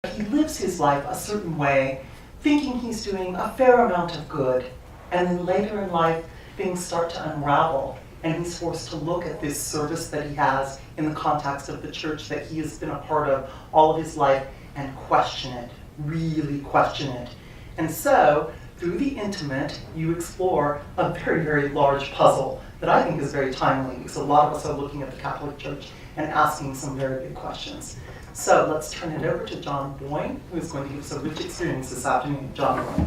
he lives his life a certain way, thinking he's doing a fair amount of good, and then later in life, things start to unravel, and he's forced to look at this service that he has in the context of the church that he has been a part of all of his life and question it, really question it. And so, through the intimate, you explore a very, very large puzzle that I think is very timely, because a lot of us are looking at the Catholic Church and asking some very big questions. So let's turn it over to John Boyne, who is going to give us a rich experience this afternoon. John Boyne.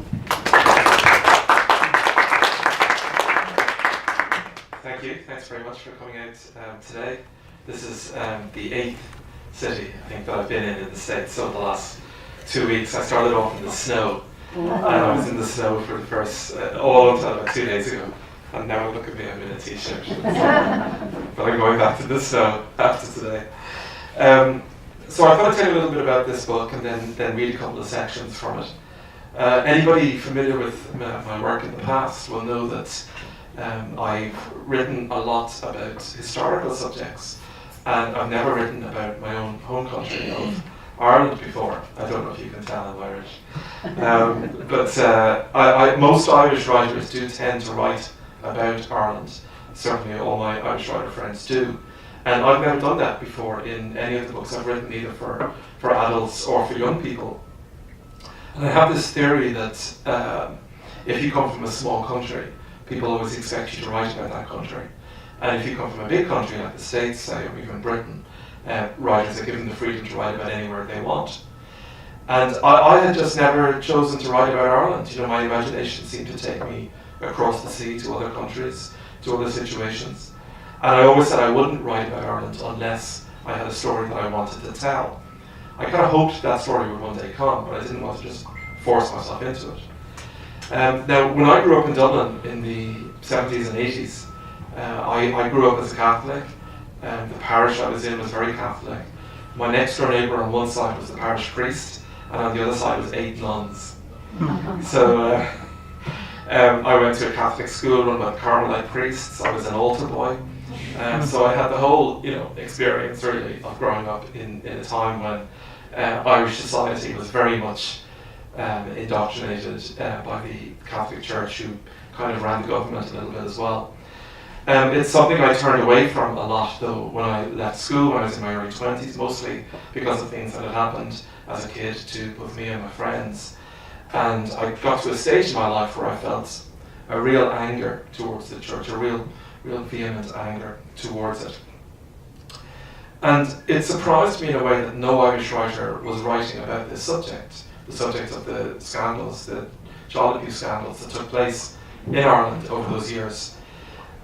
Thank you. Thanks very much for coming out today. This is the 8th city, I think, that I've been in the States over the last 2 weeks. I started off in the snow, and I was in the snow for the first, all until about 2 days ago. And now look at me, I'm in a t-shirt. But I'm going back to the snow after today. So I thought I'd tell you a little bit about this book and then read a couple of sections from it. Anybody familiar with my work in the past will know that I've written a lot about historical subjects, and I've never written about my own home country of Ireland before. I don't know if you can tell I'm Irish. But most Irish writers do tend to write about Ireland. Certainly all my Irish writer friends do. And I've never done that before in any of the books I've written, either for adults or for young people. And I have this theory that if you come from a small country, people always expect you to write about that country. And if you come from a big country like the States, say, or even Britain, writers are given the freedom to write about anywhere they want. And I had just never chosen to write about Ireland. You know, my imagination seemed to take me across the sea to other countries, to other situations. And I always said I wouldn't write about Ireland unless I had a story that I wanted to tell. I kind of hoped that story would one day come, but I didn't want to just force myself into it. Now, when I grew up in Dublin in the 70s and 80s, I grew up as a Catholic. The parish I was in was very Catholic. My next door neighbour on one side was the parish priest, and on the other side was 8 nuns. So I went to a Catholic school run by Carmelite priests. I was an altar boy. So I had the whole, experience really of growing up in a time when Irish society was very much indoctrinated by the Catholic Church, who kind of ran the government a little bit as well. It's something I turned away from a lot, though, when I left school when I was in my early 20s, mostly because of things that had happened as a kid to both me and my friends. And I got to a stage in my life where I felt a real anger towards the church, a real vehement anger towards it. And it surprised me in a way that no Irish writer was writing about this subject, the subject of the scandals, the child abuse scandals that took place in Ireland over those years.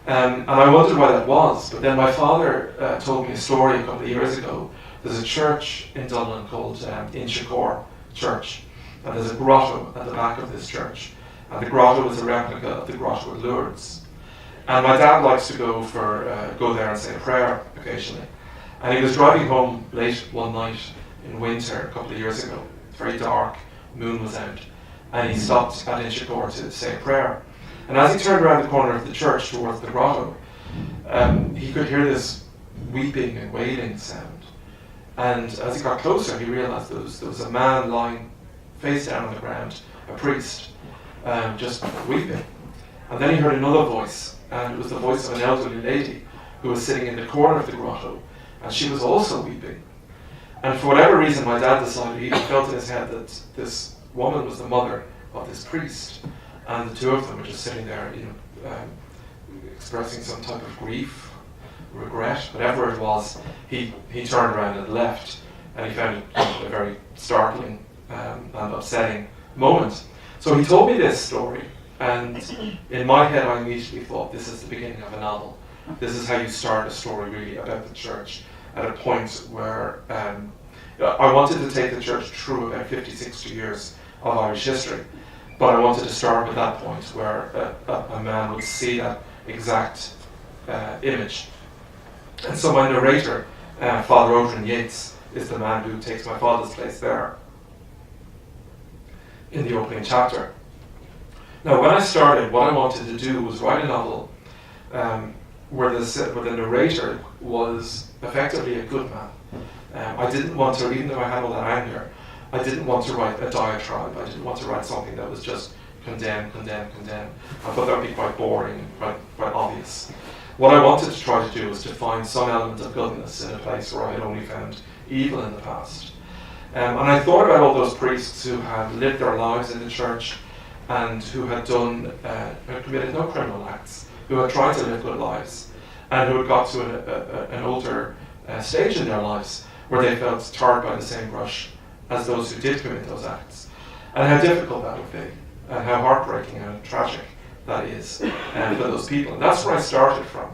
And I wondered why that was, but then my father told me a story a couple of years ago. There's a church in Dublin called Inchicore Church, and there's a grotto at the back of this church, and the grotto is a replica of the grotto at Lourdes. And my dad likes to go there and say a prayer occasionally. And he was driving home late one night in winter a couple of years ago. It's very dark, moon was out, and he stopped at Inchicore to say a prayer. And as he turned around the corner of the church towards the grotto, he could hear this weeping and wailing sound. And as he got closer, he realized there was a man lying face down on the ground, a priest, just weeping. And then he heard another voice, and it was the voice of an elderly lady who was sitting in the corner of the grotto, and she was also weeping. And for whatever reason, my dad decided, he felt in his head that this woman was the mother of this priest, and the two of them were just sitting there, expressing some type of grief, regret, whatever it was. He turned around and left, and he found it a very startling and upsetting moment. So he told me this story, and in my head I immediately thought, this is the beginning of a novel. This is how you start a story really about the church at a point where I wanted to take the church through about 50, 60 years of Irish history, but I wanted to start with that point where a man would see that exact image. And so my narrator, Father Odrin Yates, is the man who takes my father's place there in the opening chapter. Now, when I started, what I wanted to do was write a novel where the narrator was effectively a good man. I didn't want to, even though I had all that anger, I didn't want to write a diatribe. I didn't want to write something that was just condemn, condemn, condemn. I thought that would be quite boring and quite obvious. What I wanted to try to do was to find some element of goodness in a place where I had only found evil in the past. And I thought about all those priests who had lived their lives in the church and who had had committed no criminal acts, who had tried to live good lives, and who had got to an older stage in their lives where they felt tarred by the same brush as those who did commit those acts, and how difficult that would be, and how heartbreaking and tragic that is for those people. And that's where I started from.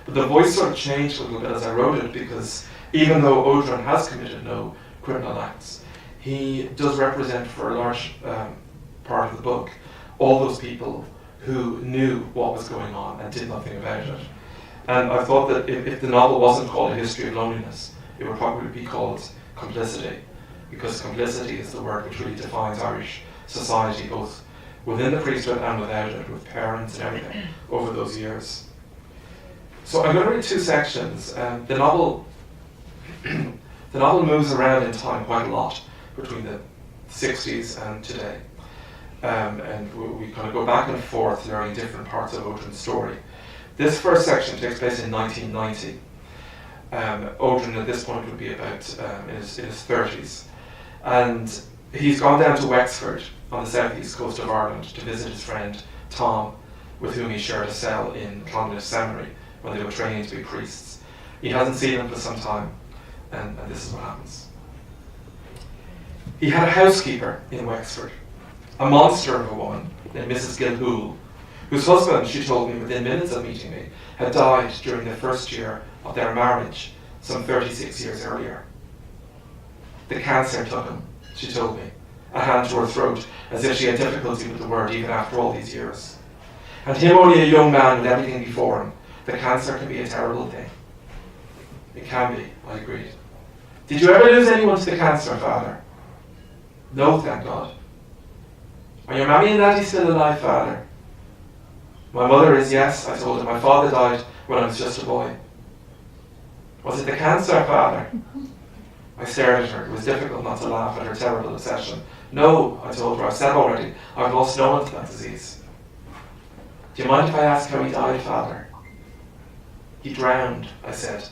But the voice sort of changed a little bit as I wrote it, because even though Odran has committed no criminal acts, he does represent for a large part of the book all those people who knew what was going on and did nothing about it. And I thought that if the novel wasn't called A History of Loneliness, it would probably be called Complicity, because complicity is the word which really defines Irish society, both within the priesthood and without it, with parents and everything, over those years. So I'm going to read two sections. The novel moves around in time quite a lot between the 60s and today. And we kind of go back and forth learning different parts of Odran's story. This first section takes place in 1990. Odran at this point would be about in his 30s. And he's gone down to Wexford on the southeast coast of Ireland to visit his friend Tom, with whom he shared a cell in Clonmel Seminary when they were training to be priests. He hasn't seen him for some time, and this is what happens. He had a housekeeper in Wexford, a monster of a woman named Mrs. Gilhool, whose husband, she told me within minutes of meeting me, had died during the first year of their marriage, some 36 years earlier. The cancer took him, she told me, a hand to her throat, as if she had difficulty with the word even after all these years. And him only a young man with everything before him, the cancer can be a terrible thing. It can be, I agreed. Did you ever lose anyone to the cancer, Father? No, thank God. Are your mammy and daddy still alive, Father? My mother is, yes, I told him. My father died when I was just a boy. Was it the cancer, Father? I stared at her. It was difficult not to laugh at her terrible obsession. No, I told her. I've said already. I've lost no one to that disease. Do you mind if I ask how he died, Father? He drowned, I said.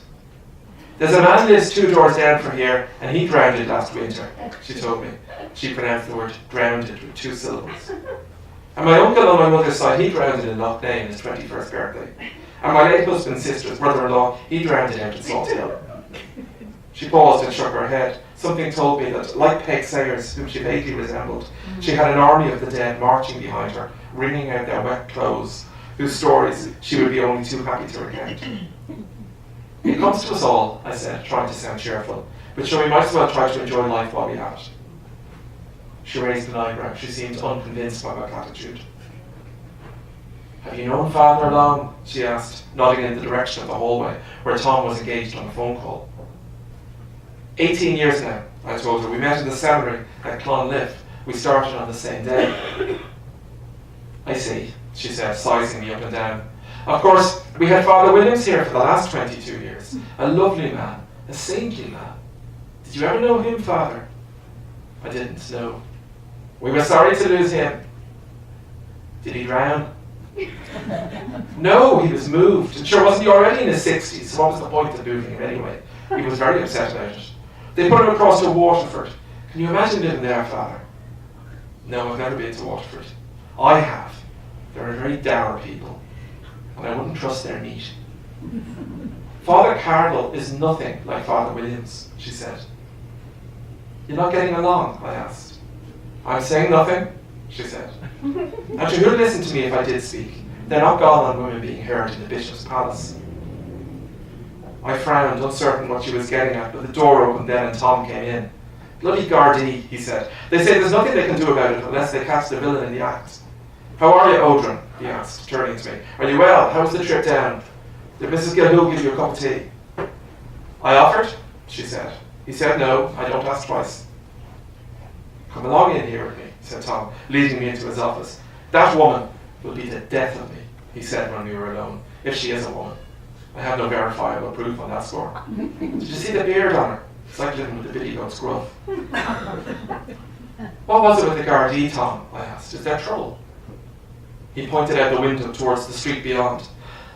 There's a man lives 2 doors down from here, and he drowned it last winter, she told me. She pronounced the word drowned it with 2 syllables. And my uncle on my mother's side, he drowned it in Lough Neagh on his 21st birthday. And my late husband's sister's brother-in-law, he drowned it out in Salt Hill. She paused and shook her head. Something told me that, like Peg Sayers, whom she vaguely resembled, she had an army of the dead marching behind her, wringing out their wet clothes, whose stories she would be only too happy to recount. It comes to us all, I said, trying to sound cheerful, but sure, we might as well try to enjoy life while we have it. She raised an eyebrow. She seemed unconvinced by my platitude. Have you known Father long? She asked, nodding in the direction of the hallway where Tom was engaged on a phone call. 18 years now, I told her. We met in the seminary at Clonmel. We started on the same day. I see, she said, sizing me up and down. Of course, we had Father Williams here for the last 22 years. A lovely man, a saintly man. Did you ever know him, Father? I didn't know. We were sorry to lose him. Did he drown? No, he was moved. And sure, wasn't he already in his 60s? So what was the point of moving him anyway? He was very upset about it. They put him across to Waterford. Can you imagine living there, Father? No, I've never been to Waterford. I have. They're very dour people, and I wouldn't trust their meat. Father Cardinal is nothing like Father Williams, she said. You're not getting along, I asked. I'm saying nothing, she said. And she would listen to me if I did speak. They're not gone on women being heard in the bishop's palace. I frowned, uncertain what she was getting at, but the door opened then and Tom came in. Bloody Gardaí, he said. They say there's nothing they can do about it unless they catch the villain in the act. How are you, Odran? He asked, turning to me. Are you well? How was the trip down? Did Mrs. Gilhool give you a cup of tea? I offered, she said. He said no, I don't ask twice. Come along in here with me, said Tom, leading me into his office. That woman will be the death of me, he said when we were alone, if she is a woman. I have no verifiable proof on that score. Did you see the beard on her? It's like living with the billy goat's gruff. What was it with the Gardaí, Tom? I asked. Is there trouble? He pointed out the window towards the street beyond.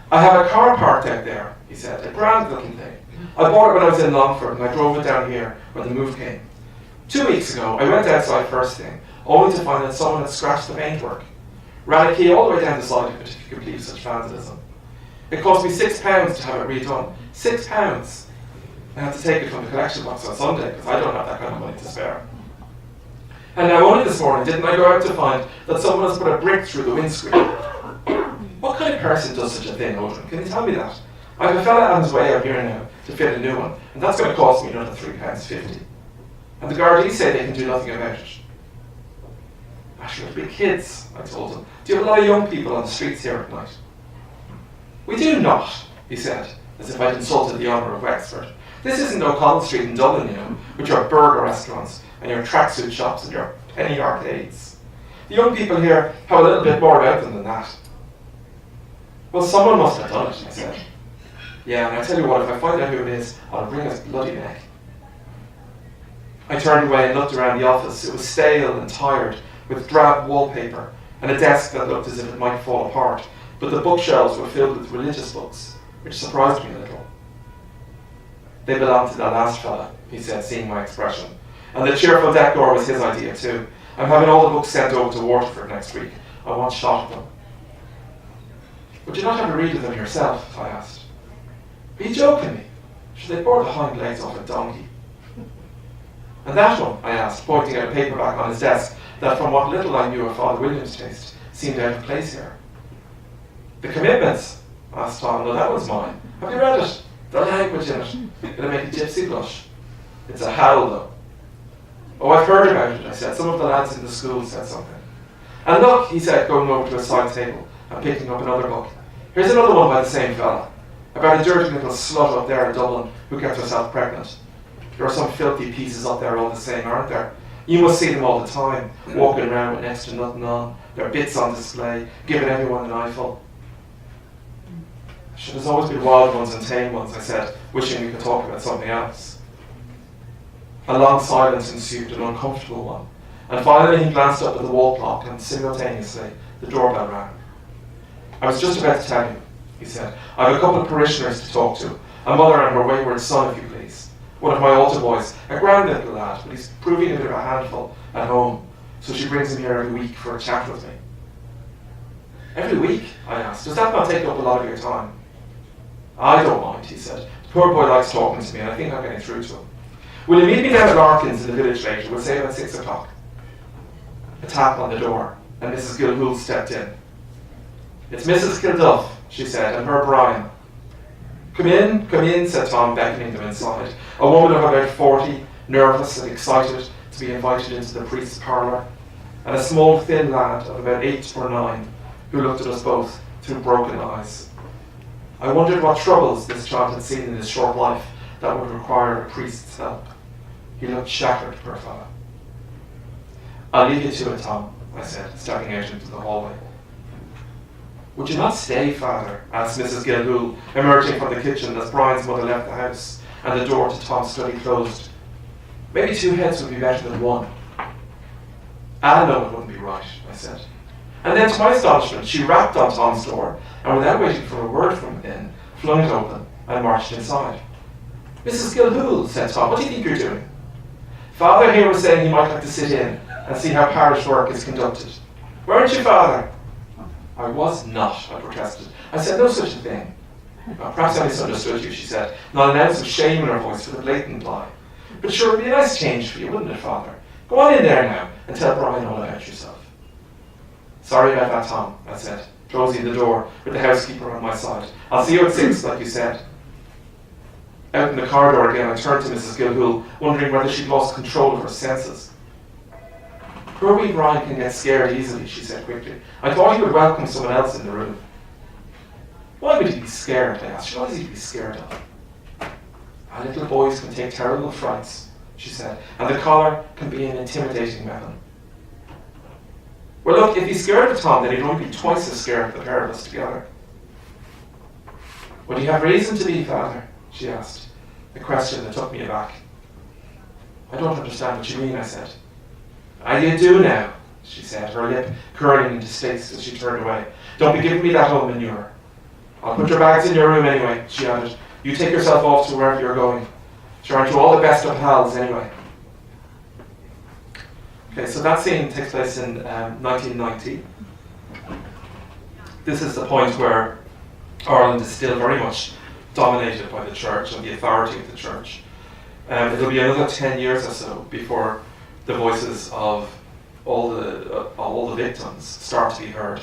I have a car parked out there, he said, a grand looking thing. I bought it when I was in Longford and I drove it down here when the move came. 2 weeks ago, I went outside first thing, only to find that someone had scratched the paintwork. Ran a key all the way down the side of it, if you could believe such vandalism. It cost me £6 to have it redone. £6! I had to take it from the collection box on Sunday because I don't have that kind of money to spare. And now only this morning didn't I go out to find that someone has put a brick through the windscreen. What kind of person does such a thing, Odrin? Can you tell me that? I have a fella on his way out here now to fit a new one, and that's going to cost me another £3.50. And the Gardaí say they can do nothing about it. Actually, it'll be kids, I told him. Do you have a lot of young people on the streets here at night? We do not, he said, as if I'd insulted the honour of Wexford. This isn't O'Connell Street in Dublin, you know, with your burger restaurants and your tracksuit shops and your penny arcades. The young people here have a little bit more about them than that. Well, someone must have done it, I said. Yeah, and I tell you what, if I find out who it is, I'll bring his bloody neck. I turned away and looked around the office. It was stale and tired, with drab wallpaper and a desk that looked as if it might fall apart, but the bookshelves were filled with religious books, which surprised me a little. They belonged to that last fella, he said, seeing my expression. And the cheerful decor was his idea too. I'm having all the books sent over to Waterford next week. I want a shot of them. Would you not have a read of them yourself? I asked. Are you joking me? Should they bore the hind legs off a donkey? And that one, I asked, pointing at a paperback on his desk that from what little I knew of Father William's taste, seemed out of place here. The Commitments? Asked Tom. No, that one's mine. Have you read it? The language in it. It'll make a gypsy blush. It's a howl, though. Oh, I've heard about it, I said. Some of the lads in the school said something. And look, he said, going over to a side table and picking up another book. Here's another one by the same fella. About a dirty little slut up there in Dublin who gets herself pregnant. There are some filthy pieces up there all the same, aren't there? You must see them all the time, walking around with next to nothing on, their bits on display, giving everyone an eyeful. There's always been wild ones and tame ones, I said, wishing we could talk about something else. A long silence ensued, an uncomfortable one, and finally he glanced up at the wall clock and simultaneously the doorbell rang. I was just about to tell you, he said. I have a couple of parishioners to talk to, a mother and her wayward son, if you please. One of my altar boys, a grand little lad, but he's proving a bit of a handful at home, so she brings him here every week for a chat with me. Every week? I asked. Does that not take up a lot of your time? I don't mind, he said. The poor boy likes talking to me and I think I'm getting through to him. Will you meet me down at Larkin's in the village later? We'll say about 6 o'clock. A tap on the door, and Mrs. Gilhool stepped in. It's Mrs. Kilduff, she said, and her Brian. Come in, said Tom, beckoning them inside. A woman of about 40, nervous and excited to be invited into the priest's parlour, and a small, thin lad of about 8 or 9, who looked at us both through broken eyes. I wondered what troubles this child had seen in his short life that would require a priest's help. He looked shattered, poor fellow. I'll leave you to it, Tom, I said, stepping out into the hallway. Would you not stay, Father? Asked Mrs. Gilhool, emerging from the kitchen as Brian's mother left the house and the door to Tom's study closed. Maybe 2 heads would be better than 1. I know it wouldn't be right, I said. And then to my astonishment, she rapped on Tom's door and without waiting for a word from within, flung it open and marched inside. Mrs. Gilhool, said Tom, what do you think you're doing? Father here was saying he might like to sit in and see how parish work is conducted. Weren't you, Father? I was not, I protested. I said no such a thing. Perhaps I misunderstood you, she said, not an ounce of shame in her voice for the blatant lie. But sure, it would be a nice change for you, wouldn't it, Father? Go on in there now and tell Brian all about yourself. Sorry about that, Tom, I said, closing the door with the housekeeper on my side. I'll see you at 6, like you said. Out in the corridor again, I turned to Mrs. Gilhool, wondering whether she'd lost control of her senses. Poor wee Brian can get scared easily, she said quickly. I thought he would welcome someone else in the room. Why would he be scared, I asked. What is he to be scared of? Our little boys can take terrible frights, she said, and the collar can be an intimidating weapon. Well, look, if he's scared of Tom, then he'd only be twice as scared of the pair of us together. Would he have reason to be, Father? She asked, a question that took me aback. I don't understand what you mean, I said. You do now, she said, her lip curling into stakes as she turned away. Don't be giving me that old manure. I'll put your bags in your room anyway, she added. You take yourself off to wherever you're going. Sure, aren't you all the best of pals anyway? Okay, so that scene takes place in 1990. This is the point where Ireland is still very much dominated by the church and the authority of the church. It'll be another 10 years or so before the voices of all the victims start to be heard,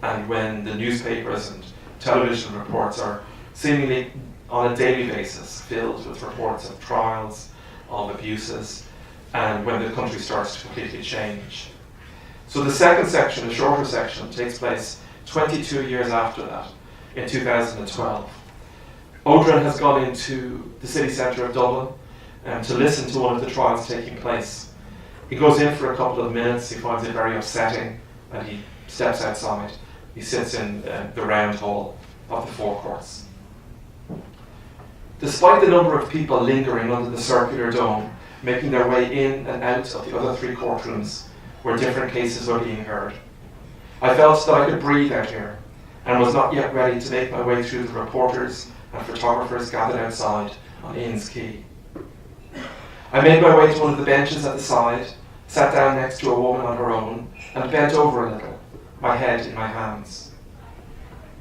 and when the newspapers and television reports are seemingly on a daily basis filled with reports of trials, of abuses, and when the country starts to completely change. So the second section, the shorter section, takes place 22 years after that, in 2012. Odrin has gone into the city centre of Dublin to listen to one of the trials taking place. He goes in for a couple of minutes, he finds it very upsetting, and he steps outside. He sits in the round hall of the forecourts. Despite the number of people lingering under the circular dome, making their way in and out of the other three courtrooms where different cases were being heard, I felt that I could breathe out here, and was not yet ready to make my way through the reporters and photographers gathered outside on Innes Quay. I made my way to one of the benches at the side, sat down next to a woman on her own, and bent over a little, my head in my hands.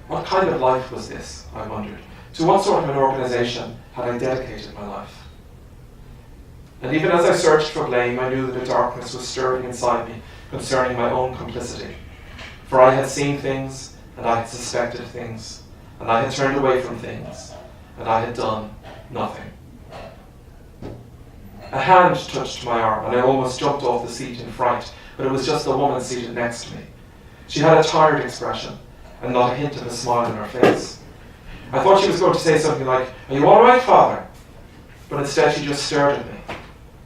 What kind of life was this, I wondered? To what sort of an organisation had I dedicated my life? And even as I searched for blame, I knew that a darkness was stirring inside me concerning my own complicity. For I had seen things, and I had suspected things, and I had turned away from things, and I had done nothing. A hand touched my arm, and I almost jumped off the seat in fright, but it was just the woman seated next to me. She had a tired expression, and not a hint of a smile on her face. I thought she was going to say something like, "Are you all right, Father?" But instead she just stared at me.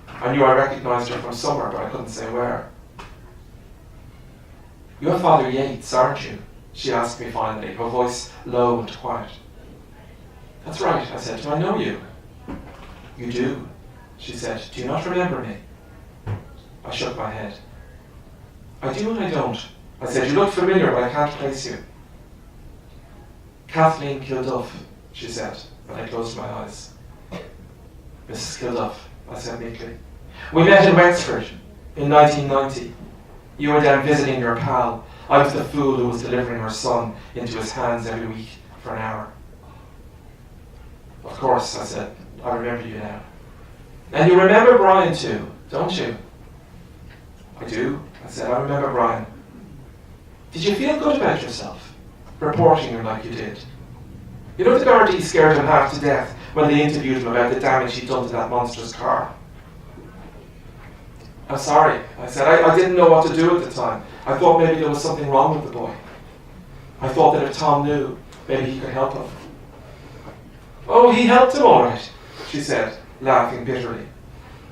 I knew I recognized her from somewhere, but I couldn't say where. "You're Father Yates, aren't you?" she asked me finally, her voice low and quiet. "That's right," I said. "Do I know you?" "You do," she said. "Do you not remember me?" I shook my head. "I do and I don't," I said. "You look familiar, but I can't place you." "Kathleen Kilduff," she said, and I closed my eyes. "Mrs. Kilduff," I said meekly. "We met in Wexford in 1990. You were down visiting your pal. I was the fool who was delivering her son into his hands every week for an hour." "Of course," I said. "I remember you now." "And you remember Brian too, don't you?" "I do," I said. "I remember Brian." "Did you feel good about yourself, reporting him like you did? You know the Gardaí scared him half to death when they interviewed him about the damage he'd done to that monstrous car?" "I'm sorry," I said. I didn't know what to do at the time. I thought maybe there was something wrong with the boy. I thought that if Tom knew, maybe he could help him." "Oh, he helped him all right," she said, laughing bitterly.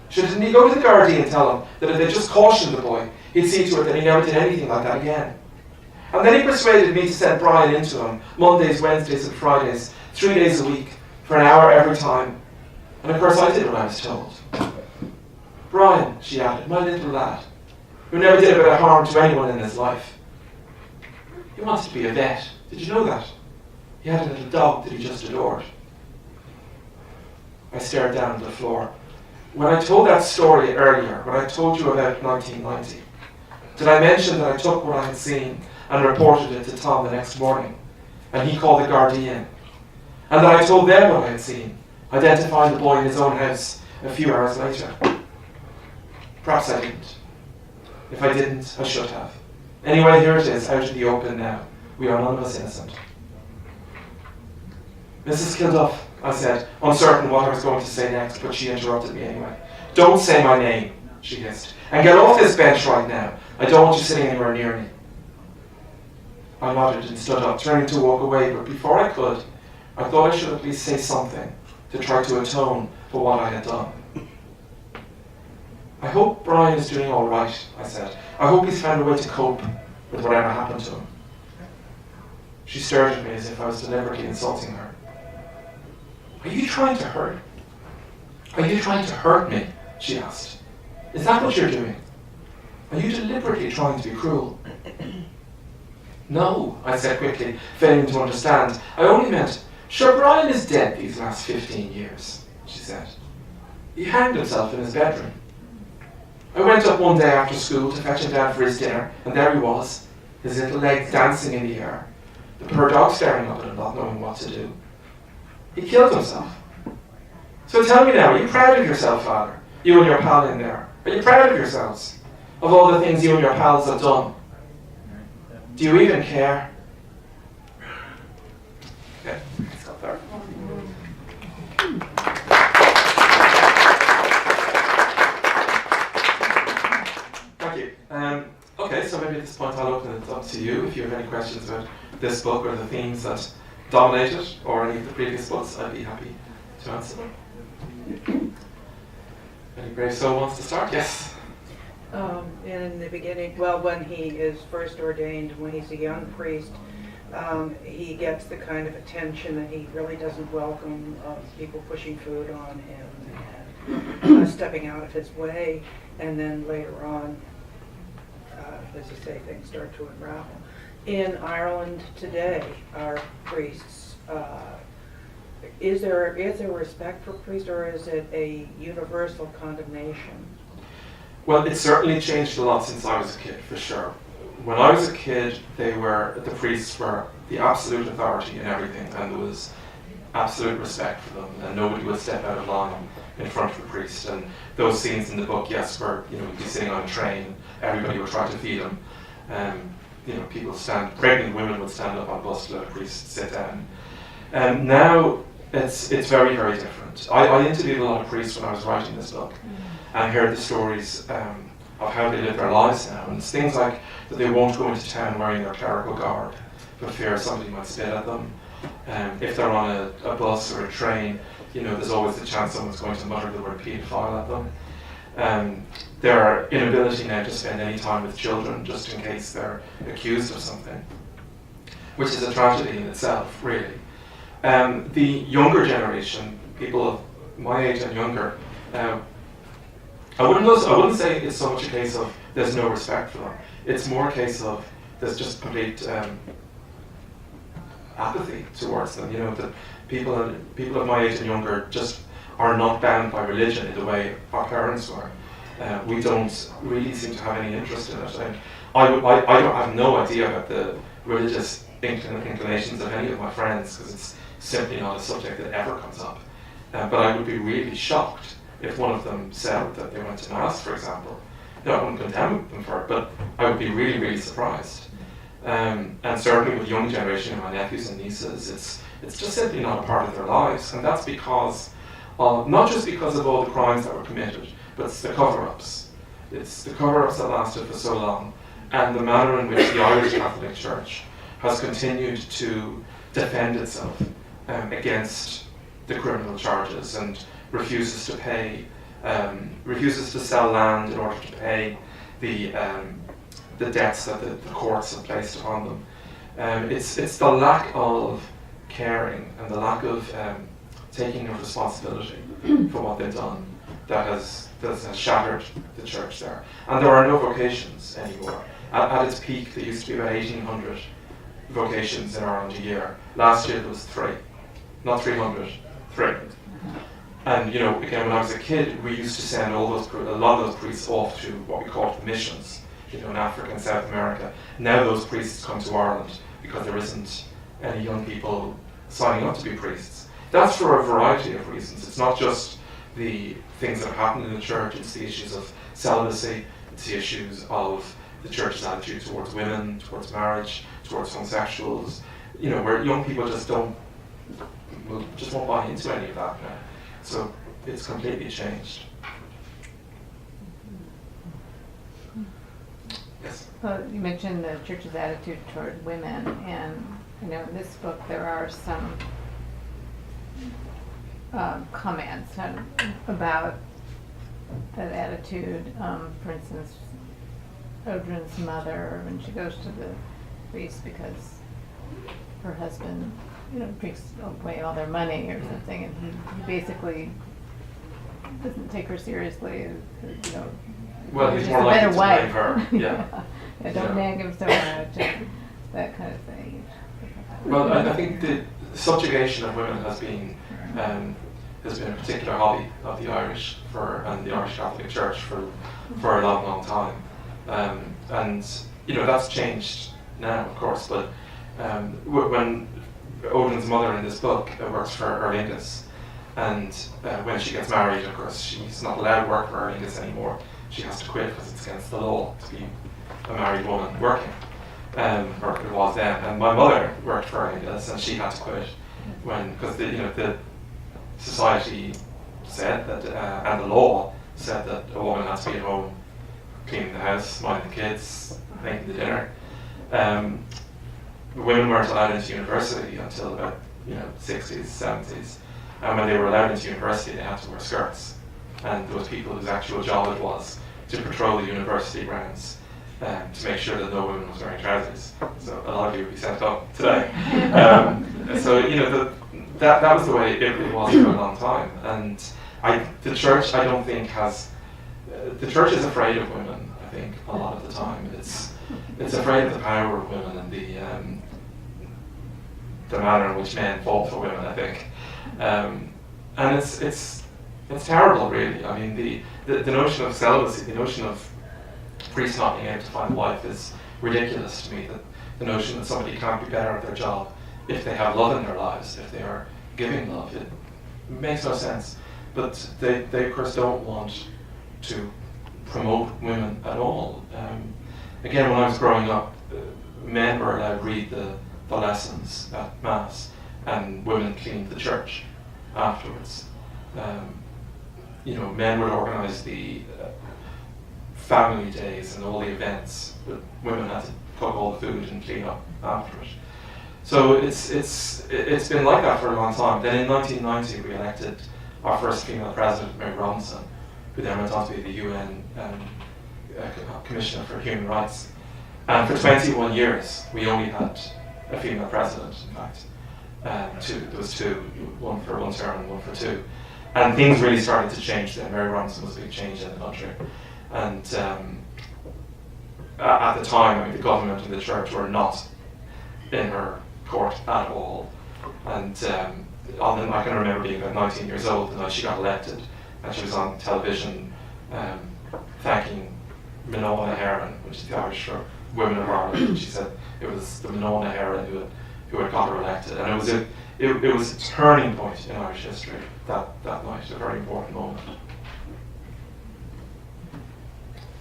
"Didn't he go to the Gardaí and tell him that if they just cautioned the boy, he'd see to it that he never did anything like that again? And then he persuaded me to send Brian into him Mondays, Wednesdays and Fridays, 3 days a week, for an hour every time. And of course I did what I was told. Brian," she added, "my little lad, who never did a bit of harm to anyone in his life. He wanted to be a vet. Did you know that? He had a little dog that he just adored." I stared down at the floor. When I told that story earlier, when I told you about 1990, did I mention that I took what I had seen and reported it to Tom the next morning, and he called the Gardaí in? And that I told them what I had seen, identifying the boy in his own house a few hours later? Perhaps I didn't. If I didn't, I should have. Anyway, here it is, out in the open now. We are none of us innocent. "Mrs. Kilduff," I said, uncertain what I was going to say next, but she interrupted me anyway. "Don't say my name," she hissed. "And get off this bench right now. I don't want you sitting anywhere near me." I nodded and stood up, turning to walk away, but before I could, I thought I should at least say something to try to atone for what I had done. "I hope Brian is doing all right," I said. "I hope he's found a way to cope with whatever happened to him." She stared at me as if I was deliberately insulting her. Are you trying to hurt me?" she asked. Is that what you're doing? Are you deliberately trying to be cruel? No, I said quickly, failing to understand. I only meant, sure, Brian is dead these last 15 years, she said. He hanged himself in his bedroom. I went up one day after school to fetch him down for his dinner, and there he was, his little legs dancing in the air, the poor dog staring up at him, not knowing what to do. He killed himself. So tell me now, are you proud of yourself, Father? You and your pal in there. Are you proud of yourselves? Of all the things you and your pals have done? Do you even care? Okay, let's stop there. Thank you. Okay, so maybe at this point I'll open it up to you. If you have any questions about this book or the themes that dominate it, or any of the previous books, I'd be happy to answer them. Any brave soul wants to start? Yes. In the beginning, well, when he is first ordained, when he's a young priest, he gets the kind of attention that he really doesn't welcome, people pushing food on him and stepping out of his way. And then later on, as you say, things start to unravel. In Ireland today, our priests, is there respect for priests, or is it a universal condemnation? Well, it's certainly changed a lot since I was a kid, for sure. When I was a kid, the priests were the absolute authority in everything, and there was absolute respect for them, and nobody would step out of line in front of a priest. And those scenes in the book, yes, were, you'd be sitting on a train, everybody would try to feed them. Pregnant women would stand up on a bus to let a priest sit down. Now, it's very, very different. I interviewed a lot of priests when I was writing this book, and heard the stories of how they live their lives now. And it's things like that they won't go into town wearing their clerical garb for fear somebody might spit at them. If they're on a bus or a train, there's always the chance someone's going to mutter the word paedophile at them. Their inability now to spend any time with children just in case they're accused of something, which is a tragedy in itself, really. The younger generation, people of my age and younger, I wouldn't say it's so much a case of there's no respect for them. It's more a case of there's just complete apathy towards them. That people of my age and younger just are not bound by religion in the way our parents were. We don't really seem to have any interest in it. And I don't have no idea about the religious inclinations of any of my friends, because it's simply not a subject that ever comes up. But I would be really shocked if one of them said that they went to Mass, for example. I wouldn't condemn them for it, but I would be really, really surprised. And certainly with young generation, my nephews and nieces, it's just simply not a part of their lives. And that's because, not just because of all the crimes that were committed, but it's the cover-ups. It's the cover-ups that lasted for so long, and the manner in which the Irish Catholic Church has continued to defend itself against the criminal charges, and refuses to sell land in order to pay the debts that the courts have placed upon them. It's the lack of caring and the lack of taking of responsibility for what they've done that has shattered the church there. And there are no vocations anymore. At its peak, there used to be about 1,800 vocations in Ireland a year. Last year there was 3, not 300, 3. And again, when I was a kid, we used to send a lot of those priests off to what we called missions, in Africa and South America. Now those priests come to Ireland because there isn't any young people signing up to be priests. That's for a variety of reasons. It's not just the things that are happening in the church, it's the issues of celibacy, it's the issues of the church's attitude towards women, towards marriage, towards homosexuals, where young people just won't buy into any of that now. So it's completely changed. Yes? Well, you mentioned the church's attitude toward women, and in this book there are some comments about that attitude. For instance, Audryn's mother, when she goes to the priest because her husband drinks away all their money or something, and he basically doesn't take her seriously, you know. Well, there's he's just more a better likely to way. blame her. Yeah. Yeah, don't Yeah. nag him so much, and that kind of thing. Well, I think the subjugation of women has been a particular hobby of the Irish and the Irish Catholic Church for a long, long time, and you know that's changed now, of course. But when Odin's mother in this book works for Erlingus, and when she gets married, of course, she's not allowed to work for Erlingus anymore. She has to quit because it's against the law to be a married woman working. Or it was then. And my mother worked for Erlingus, and she had to quit because the society said that, and the law said that a woman had to be at home, cleaning the house, minding the kids, making the dinner. Women weren't allowed into university until about 60s, 70s, and when they were allowed into university, they had to wear skirts. And there was people whose actual job it was to patrol the university grounds to make sure that no woman was wearing trousers. So a lot of you would be sent home today. So that was the way it was for a long time. And the church, I don't think the church is afraid of women. I think a lot of the time it's afraid of the power of women and the manner in which men fall for women. I think, and it's terrible, really. I mean, the notion of celibacy, the notion of priests not being able to find a wife is ridiculous to me. That the notion that somebody can't be better at their job if they have love in their lives, if they are giving love, it makes no sense. But they of course don't want to promote women at all. Again, when I was growing up, men were allowed to read the lessons at Mass, and women cleaned the church afterwards. Men would organise the family days and all the events, but women had to cook all the food and clean up after it. So it's been like that for a long time. Then in 1990 we elected our first female president, Mary Robinson, who then went on to be the UN Commissioner for Human Rights. And for 21 years we only had a female president, in fact. There was two, one for one term and one for two. And things really started to change then. Mary Robinson was a big change in the country. And at the time, the government and the church were not in her court at all. And I can remember being about 19 years old the night she got elected, and she was on television thanking Minona Heron, which is the Irish for Women of Ireland. And she said it was the Minona Heron who had got her elected, and it was a turning point in Irish history that night, a very important moment.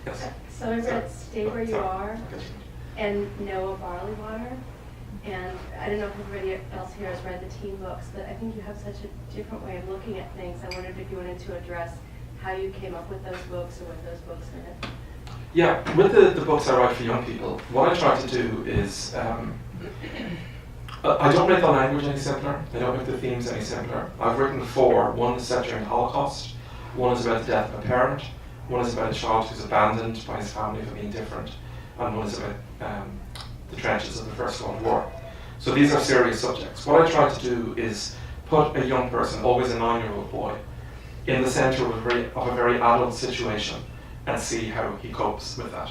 Yes. So I read Stay Where You Are and Noah Barley Water, and I don't know if everybody else here has read the teen books, but I think you have such a different way of looking at things. I wondered if you wanted to address how you came up with those books or what those books meant. Yeah, with the books I write for young people, what I try to do is I don't make the language any simpler. I don't make the themes any simpler. I've written four. One is set during the Holocaust. One is about the death of a parent. One is about a child who's abandoned by his family for being different. And one is about the trenches of the First World War. So these are serious subjects. What I try to do is put a young person, always a 9-year-old boy, in the centre of a very adult situation and see how he copes with that.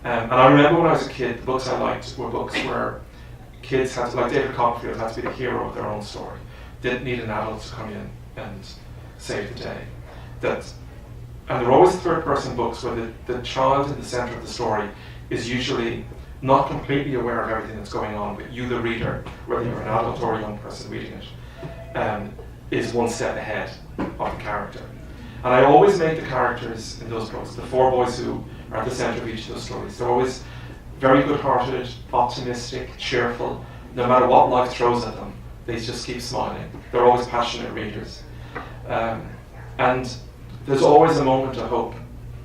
And I remember when I was a kid, the books I liked were books where kids had to, like David Copperfield, had to be the hero of their own story. Didn't need an adult to come in and save the day. And they're always third-person books where the child in the centre of the story is usually not completely aware of everything that's going on, but you, the reader, whether you're an adult or a young person reading it, is one step ahead of the character. And I always make the characters in those books, the four boys who are at the centre of each of those stories, they're always very good-hearted, optimistic, cheerful. No matter what life throws at them, they just keep smiling. They're always passionate readers. And there's always a moment of hope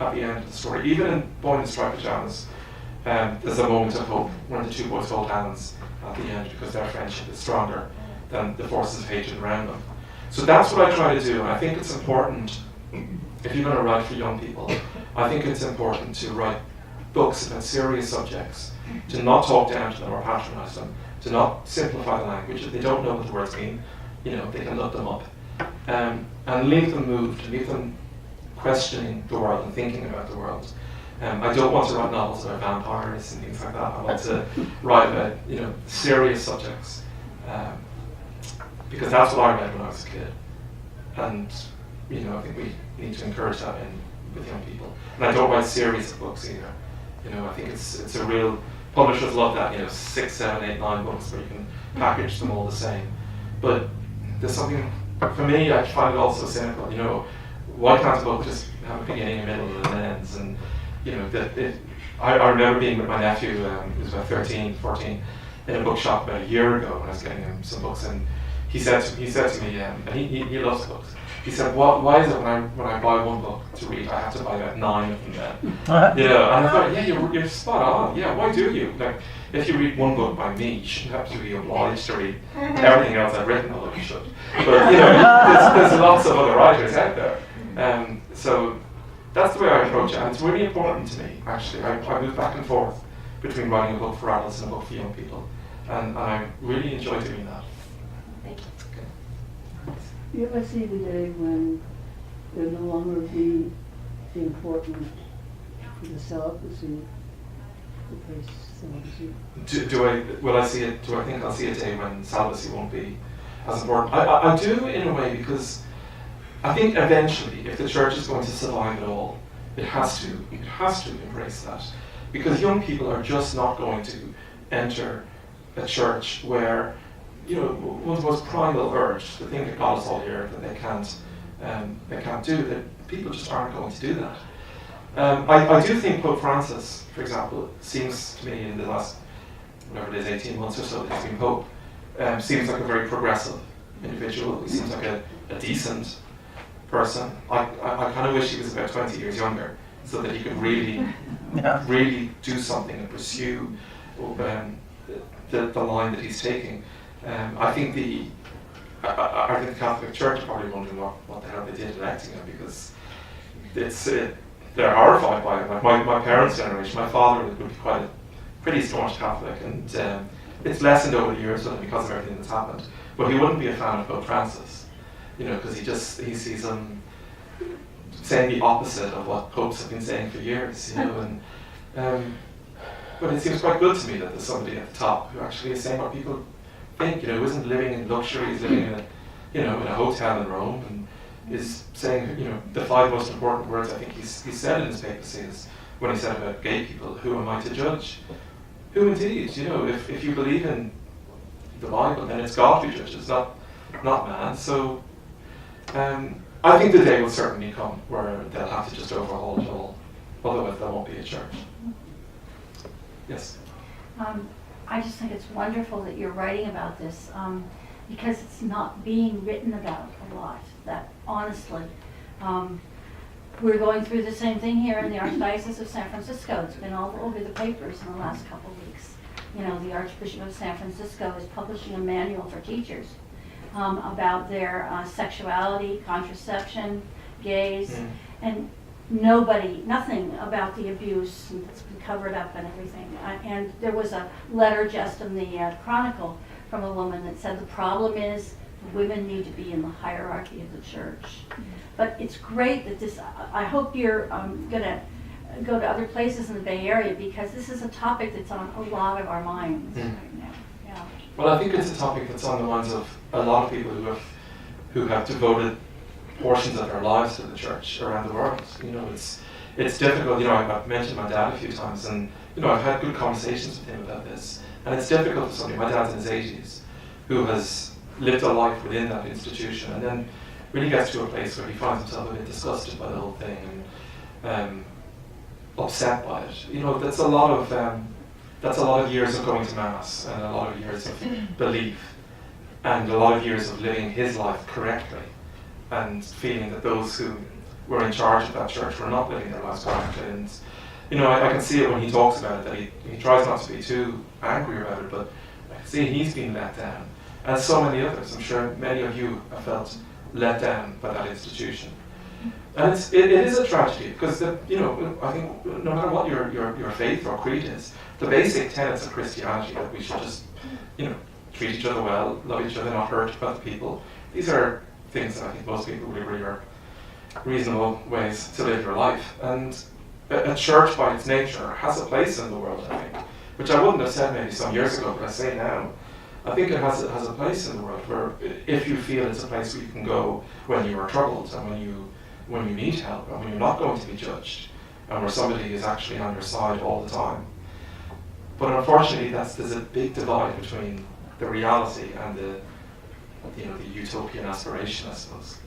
at the end of the story. Even in Boyne and Striped Pajamas, there's a moment of hope when the two boys hold hands at the end because their friendship is stronger than the forces of hatred around them. So that's what I try to do, and I think it's important, if you're going to write for young people, I think it's important to write books about serious subjects, to not talk down to them or patronise them, to not simplify the language. If they don't know what the words mean, they can look them up, and leave them moved, leave them questioning the world and thinking about the world. I don't want to write novels about vampires and things like that. I want to write about, serious subjects, because that's what I read when I was a kid. And, I think we need to encourage that with young people. And I don't write series of books either. I think it's a real, publishers love that, 6, 7, 8, 9 books where you can package them all the same. But there's something, for me, I find it also cynical, why can't a book just have a beginning, a middle, and an end? And, I remember being with my nephew, who was about 13, 14, in a bookshop about a year ago when I was getting him some books, and he said to me, and he loves books. He said, "Why is it when I buy one book to read, I have to buy about 9 of them then?" And I thought, yeah, you're spot on. Yeah, why do you? Like, if you read one book by me, you shouldn't have to be obliged to read everything else I've written, although you should. But there's lots of other writers out there, so that's the way I approach it, and it's really important to me. Actually, I move back and forth between writing a book for adults and a book for young people, and I really enjoy doing that. Thank you. You ever see the day when there'll no longer be the important for the celibacy, the place celibacy? Will I see it? Do I think I'll see a day when celibacy won't be as important? I do, in a way, because I think eventually, if the church is going to survive at all, it has to embrace that, because young people are just not going to enter a church where, one's most primal urge, the thing that got us all here, that they can't do, that people just aren't going to do that. I do think Pope Francis, for example, seems to me in the last, whatever it is, 18 months or so that he's been Pope, seems like a very progressive individual. He seems like a decent person. I kind of wish he was about 20 years younger, so that he could really do something and pursue the line that he's taking. I think the Catholic Church are probably wondering what the hell they did electing him, because they're horrified by it. Like my parents' generation, my father would be quite a pretty staunch Catholic, and it's lessened over the years because of everything that's happened. But he wouldn't be a fan of Pope Francis, because he sees him saying the opposite of what popes have been saying for years, and but it seems quite good to me that there's somebody at the top who actually is saying what people think, who isn't living in luxury, he's living in a hotel in Rome, and is saying, the 5 most important words I think he said in his papacy is when he said about gay people, "Who am I to judge?" Who indeed? If you believe in the Bible, then it's God who judges, not man. So I think the day will certainly come where they'll have to just overhaul it all, otherwise there won't be a church. Yes. I just think it's wonderful that you're writing about this, because it's not being written about a lot. That honestly, we're going through the same thing here in the Archdiocese of San Francisco. It's been all over the papers in the last couple of weeks. The Archbishop of San Francisco is publishing a manual for teachers about their sexuality, contraception, gays, and nothing about the abuse that's been covered up and everything. And there was a letter just in the Chronicle from a woman that said the problem is women need to be in the hierarchy of the church. But it's great that this, I hope you're going to go to other places in the Bay Area, because this is a topic that's on a lot of our minds right now. Yeah. Well, I think it's a topic that's on the minds of a lot of people who have devoted portions of their lives to the church around the world. It's difficult. I've mentioned my dad a few times, and I've had good conversations with him about this. And it's difficult for somebody, my dad's in his 80s, who has lived a life within that institution, and then really gets to a place where he finds himself a bit disgusted by the whole thing and upset by it. That's a lot of years of going to mass, and a lot of years of belief, and a lot of years of living his life correctly, and feeling that those who were in charge of that church were not living their lives correctly. And I can see it when he talks about it, that he tries not to be too angry about it, but I can see he's been let down, and so many others. I'm sure many of you have felt let down by that institution, and it is a tragedy, because I think no matter what your faith or creed is, the basic tenets of Christianity, that we should just treat each other well, love each other, not hurt other people. These are things that I think most people would agree are reasonable ways to live your life. And a church by its nature has a place in the world, I think, which I wouldn't have said maybe some years ago, but I say now. I think it has a place in the world where, if you feel it's a place where you can go when you are troubled and when you need help and when you're not going to be judged and where somebody is actually on your side all the time. But unfortunately, there's a big divide between the reality and the utopian aspiration, I suppose.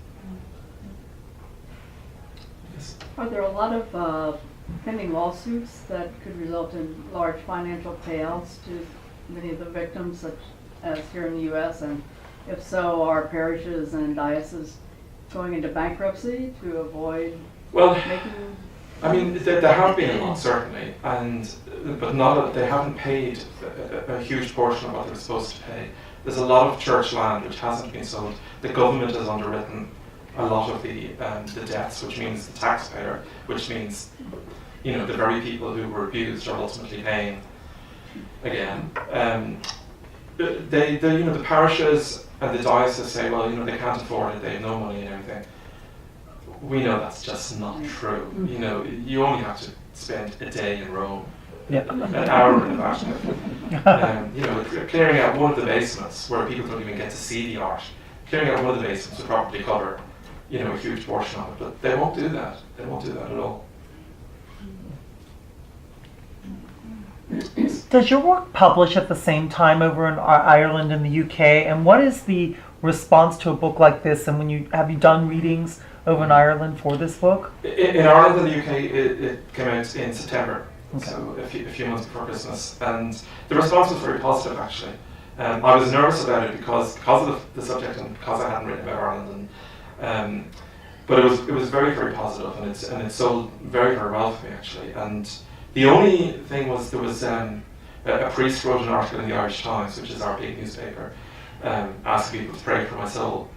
Yes. Are there a lot of pending lawsuits that could result in large financial payouts to many of the victims, such as here in the U.S.? And if so, are parishes and dioceses going into bankruptcy to avoid making? I mean, there have been a lot, certainly, but they haven't paid a huge portion of what they were supposed to pay. There's a lot of church land which hasn't been sold. The government has underwritten a lot of the debts, which means the taxpayer, which means the very people who were abused are ultimately paying again. The parishes and the dioceses say, well, they can't afford it, they have no money and everything. We know that's just not true. You only have to spend a day in Rome, an hour in the Vatican. Clearing out one of the basements where people don't even get to see the art. Clearing out one of the basements would probably cover, a huge portion of it. But they won't do that. They won't do that at all. Does your work publish at the same time over in Ireland and the UK? And what is the response to a book like this? And have you done readings over in Ireland for this book? In Ireland and the UK, it came out in September, okay. So a few months before Christmas, and the response was very positive, actually. I was nervous about it because of the subject and because I hadn't written about Ireland, but it was very, very positive, and it sold very, very well for me, actually. And the only thing was there was a priest wrote an article in the Irish Times, which is our big newspaper, asking people to pray for my soul.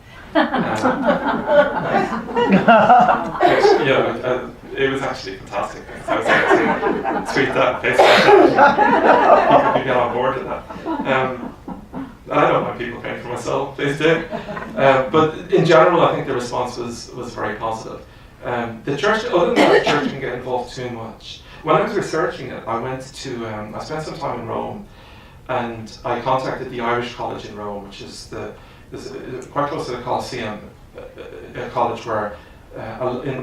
It was actually fantastic. I was able to tweet that on Facebook. People could get on board with that. I don't mind people praying for my soul, please do. But in general, I think the response was very positive. The church, other than that, the church didn't get involved too much. When I was researching it, I spent some time in Rome, and I contacted the Irish College in Rome, which is quite close to the Colosseum, a college where,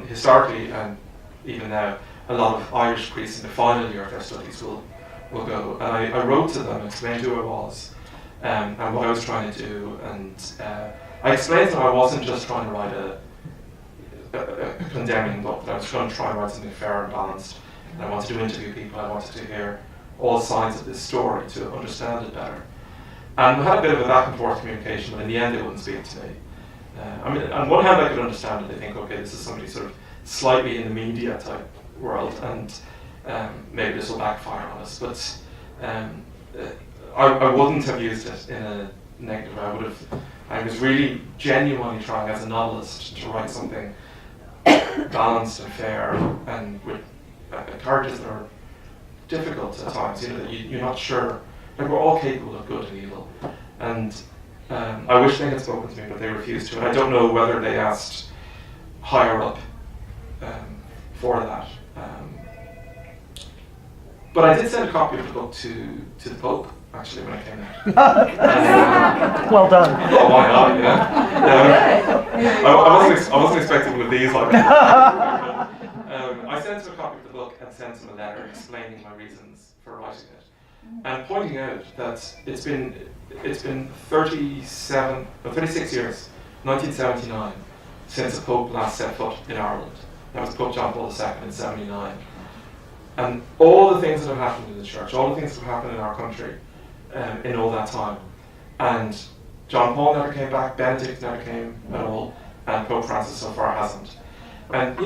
historically and even now, a lot of Irish priests in the final year of their studies will go. And I wrote to them, explained who I was, and what I was trying to do, and I explained to them I wasn't just trying to write a condemning book, but I was going to try and write something fair and balanced. And I wanted to interview people, I wanted to hear all sides of this story to understand it better. And we had a bit of a back and forth communication, but in the end they wouldn't speak to me. On one hand I could understand it. They think, okay, this is somebody sort of slightly in the media type world, and maybe this will backfire on us. But I wouldn't have used it in a negative way. I was really genuinely trying as a novelist to write something balanced and fair, and with characters that are difficult at times, that you're not sure. Like, we're all capable of good and evil, and I wish they had spoken to me, but they refused to. And I don't know whether they asked higher up for that. But I did send a copy of the book to the Pope, actually, when I came out. Well done. Oh, why not? Yeah. I wasn't expecting one of these. I sent him a copy of the book and sent him a letter explaining my reasons for writing it, and pointing out that it's been 36 years, 1979, since a Pope last set foot in Ireland. That was Pope John Paul II in 79. And all the things that have happened in the church, all the things that have happened in our country in all that time. And John Paul never came back, Benedict never came at all, and Pope Francis so far hasn't. And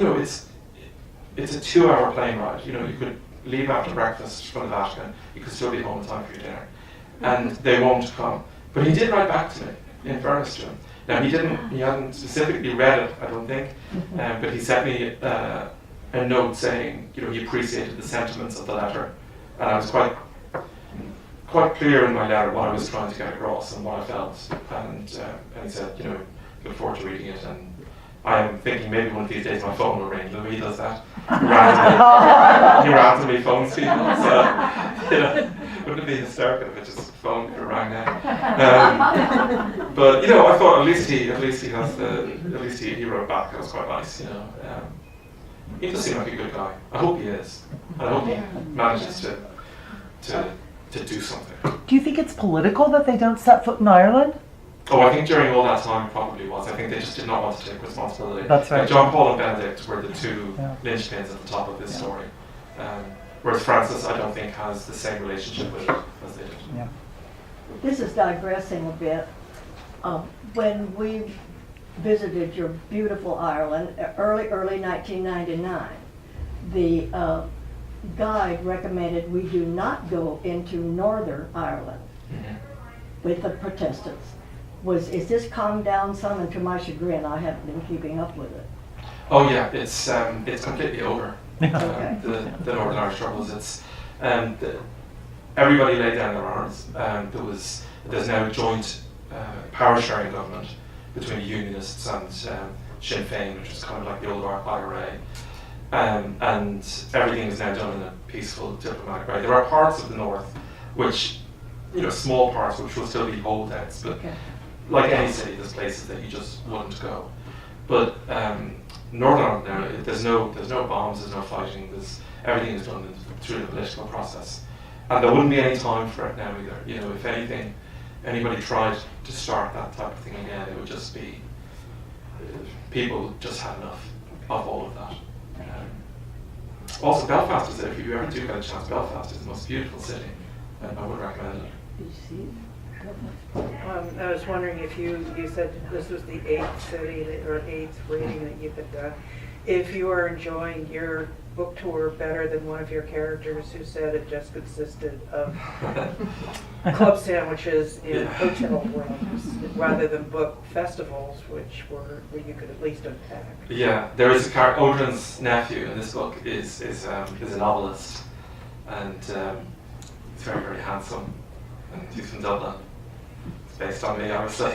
it's a 2-hour plane ride. You could leave after breakfast from the Vatican, you could still be home in time for your dinner. And they won't come. But he did write back to me, in fairness to him. Now he hadn't specifically read it, I don't think, but he sent me a note saying, he appreciated the sentiments of the letter. And I was quite clear in my letter what I was trying to get across and what I felt. And he said, look forward to reading it, and I'm thinking maybe one of these days my phone will ring. Louis does that. He randomly phones people. So, you know, wouldn't it be hysterical if it just phoned or rang now? But you know, I thought at least he wrote back. It was quite nice. You know, he does seem like a good guy. I hope he is. I hope he manages to do something. Do you think it's political that they don't set foot in Ireland? Oh, I think during all that time it probably was. I think they just did not want to take responsibility. That's right. Like John Paul and Benedict were the two linchpins at the top of this story. Whereas Francis, I don't think, has the same relationship with it as they did. Yeah. This is digressing a bit. When we visited your beautiful Ireland, early 1999, the guide recommended we do not go into Northern Ireland with the Protestants. Is this calmed down some? And to my chagrin, I haven't been keeping up with it. Oh yeah, it's completely over. Okay. The Northern Irish troubles. It's everybody laid down their arms. There's now a joint power sharing government between the Unionists and Sinn Féin, which is kind of like the old IRA. And everything is now done in a peaceful, diplomatic way. There are parts of the north which, you know, small parts which will still be holdouts, but like any city, there's places that you just wouldn't go. But Northern Ireland now, there's no bombs, there's no fighting. Everything is done through the political process, and there wouldn't be any time for it now either. You know, if anything, anybody tried to start that type of thing again, it would just be people just had enough of all of that. Also, Belfast is, if you ever do get a chance, Belfast is the most beautiful city, and I would recommend it. I was wondering if you said this was the 8th city or 8th reading that you had done. If you are enjoying your book tour better than one of your characters who said it just consisted of club sandwiches in hotel rooms rather than book festivals, where you could at least unpack. Yeah, there is a character. Odrin's nephew in this book is a novelist, and he's very, very handsome, and he's from Dublin. It's based on me, obviously.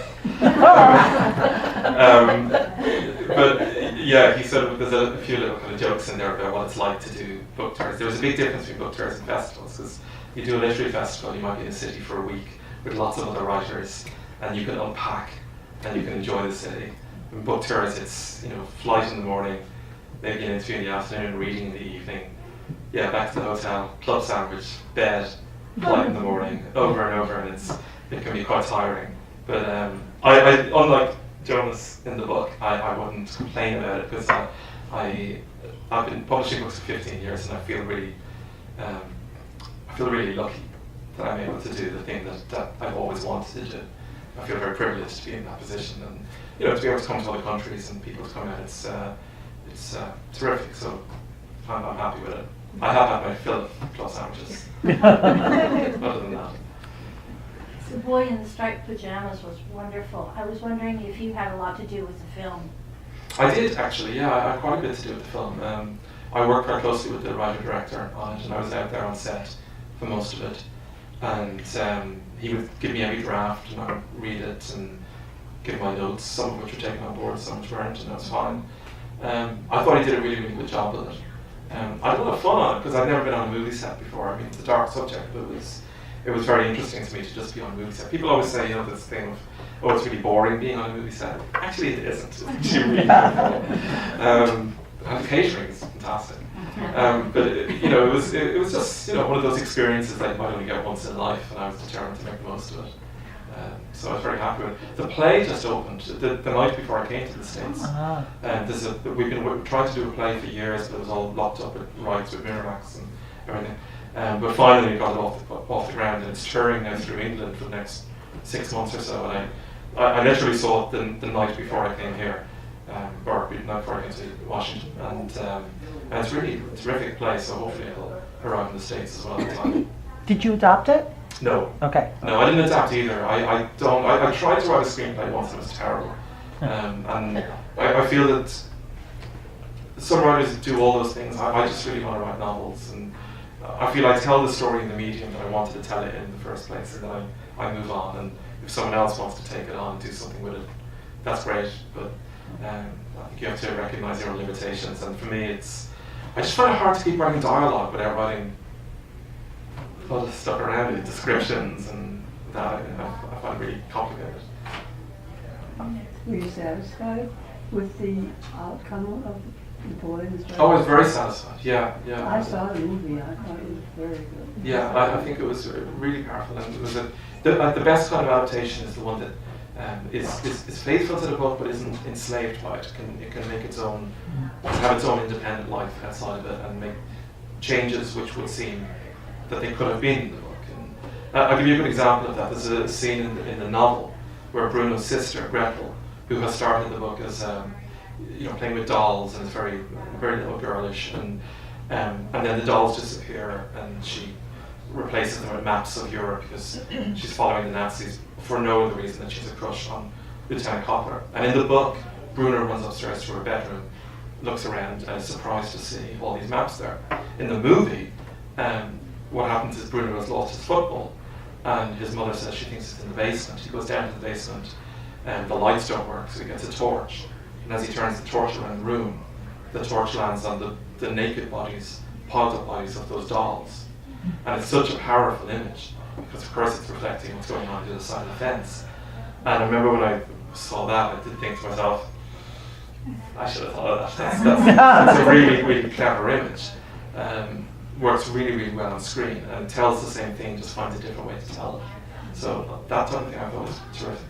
But yeah, he sort of, there's a few little kind of jokes in there about what it's like to do book tours. There's a big difference between book tours and festivals, because you do a literary festival, you might be in a city for a week with lots of other writers, and you can unpack and you can enjoy the city. In book tours, it's, you know, flight in the morning, maybe an interview in the afternoon, reading in the evening, back to the hotel, club sandwich, bed, flight in the morning, over and over, and it can be quite tiring. But I unlike Jonas in the book, I wouldn't complain about it, because I've been publishing books for 15 years, and I feel really lucky that I'm able to do the thing that I've always wanted to do. I feel very privileged to be in that position, and you know, to be able to come to other countries and people to come out, it's terrific. So I'm happy with it. I have had my fill of club sandwiches. Other than that. The boy in the striped pajamas was wonderful. I was wondering if you had a lot to do with the film. I did actually, yeah. I had quite a bit to do with the film. I worked very closely with the writer-director on it, and I was out there on set for most of it. And he would give me every draft, and I would read it and give my notes, some of which were taken on board, some which weren't, and that was fine. I thought he did a really, really good job with it. I had a lot of fun on it, because I'd never been on a movie set before. I mean, it's a dark subject, but it was very interesting to me to just be on a movie set. People always say, you know, this thing of, oh, it's really boring being on a movie set. Actually, it isn't. It's actually really fun. And the catering is fantastic. But you know, it was just, you know, one of those experiences that you might only get once in life, and I was determined to make the most of it. So I was very happy with it. The play just opened the night before I came to the States. We've been trying to do a play for years, but it was all locked up with rights with Miramax and everything. But finally we got it off the ground, and it's touring now through England for the next 6 months or so. And I literally saw it the night before I came here, or the night before I came to Washington. And it's really a terrific play, so hopefully it'll arrive in the States as well at the time. Did you adopt it? No. Okay. No, I didn't adapt either. I tried to write a screenplay once, and it was terrible. And I feel that some writers do all those things. I just really want to write novels, and I feel I tell the story in the medium that I wanted to tell it in the first place, and then I move on. And if someone else wants to take it on and do something with it, that's great. But I think you have to recognise your own limitations, and for me I just find it hard to keep writing dialogue without writing a lot of stuff around it, descriptions, and that I find it really complicated. Were you satisfied with the outcome of the Boyne? Oh, I was very satisfied. Yeah. I saw the movie. I thought it was very good. Yeah, I think it was really powerful, and it was the best kind of adaptation is the one that is faithful to the book but isn't enslaved by it. It can make its own, have its own independent life outside of it, and make changes which would seem that they could have been in the book. And I'll give you a good example of that. There's a scene in the novel where Bruno's sister Gretel, who has started the book as playing with dolls and is very little girlish, and then the dolls disappear and she replaces them with maps of Europe because she's following the Nazis for no other reason than she's a crush on Lieutenant Copper. And in the book, Bruno runs upstairs to her bedroom, looks around, and is surprised to see all these maps there. In the movie, what happens is Bruno has lost his football, and his mother says she thinks it's in the basement. He goes down to the basement, and the lights don't work, so he gets a torch. And as he turns the torch around the room, the torch lands on the naked bodies, piled up bodies of those dolls. And it's such a powerful image, because of course it's reflecting what's going on the other side of the fence. And I remember when I saw that, I did think to myself, I should have thought of that. That's a really, really clever image. Works really, really well on screen, and tells the same thing, just finds a different way to tell it. So that type of thing I thought was terrific.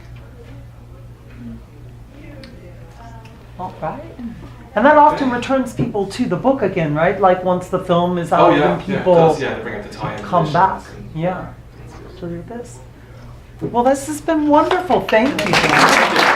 All right. And that often returns people to the book again, right? Like once the film is out, and people they bring up the tie-in come back. editions Yeah. To this. Well, this has been wonderful. Thank you.